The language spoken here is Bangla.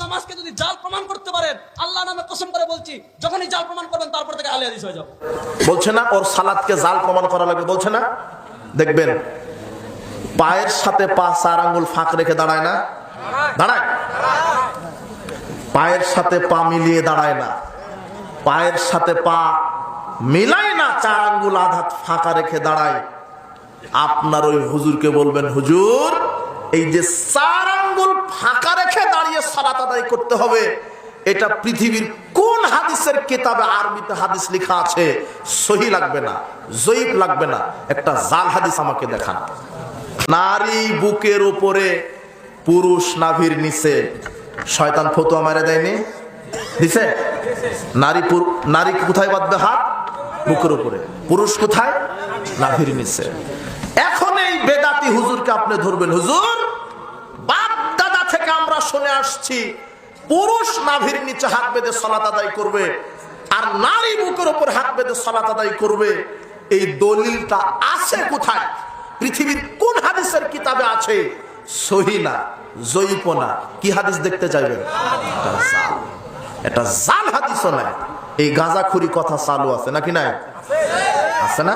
নামাজকে যদি জাল প্রমাণ করতে পারেন, আল্লাহ নামে কসম করে বলছি, যখনই জাল প্রমাণ করবেন তারপর থেকে আহলে হাদিস হয়ে যাবে। বলছে না ওর সালাতকে জাল প্রমাণ করা লাগবে, বলছে না? দেখবেন পায়ের সাথে পা 4 আঙ্গুল ফাঁক রেখে দাঁড়ায় না? দাঁড়ায়। পায়ের সাথে পা মিলিয়ে দাঁড়ায় না, পায়ের সাথে পা মিলায় না, 4 আঙ্গুল আধা ফাঁকা রেখে দাঁড়ায়। আপনার ওই হুজুরকে বলবেন, হুজুর এই যে 4 আঙ্গুল ফাঁকা রেখে দাঁড়িয়ে সালাত আদায় করতে হবে, এটা পৃথিবীর কোন হাদিসের কিতাবে আরবিতে হাদিস লেখা আছে? সহি লাগবে না, জয়ীফ লাগবে না, একটা জাল হাদিস আমাকে দেখান। নারী বুকের উপরে, পুরুষ নাভির নিচে। শয়তান ফতোয়া মেরে দেয়নি? দিছে? নারী কোথায় বাঁধবে? হাত বুকের উপরে। পুরুষ কোথায়? নাভির নিচে। এখন এই বেদাতি হুজুরকে আপনি ধরবেন, হুজুর বাপ দাদা থেকে আমরা শুনে আসছি পুরুষ নাভির নিচে হাত বেঁধে সালাত আদায় করবে আর নারী বুকের উপর হাত বেঁধে সালাত আদায় করবে। এই দলিলটা আছে কোথায়? পৃথিবীর কোন হাদিসের কিতাবে আছে? সহি না, জয়ীফ না। কি হাদিস দেখতে চাইবেন? এটা জাল হাদিসও নাই। এই গাঁজাখুরি কথা চালু আছে নাকি নাই? আছে না?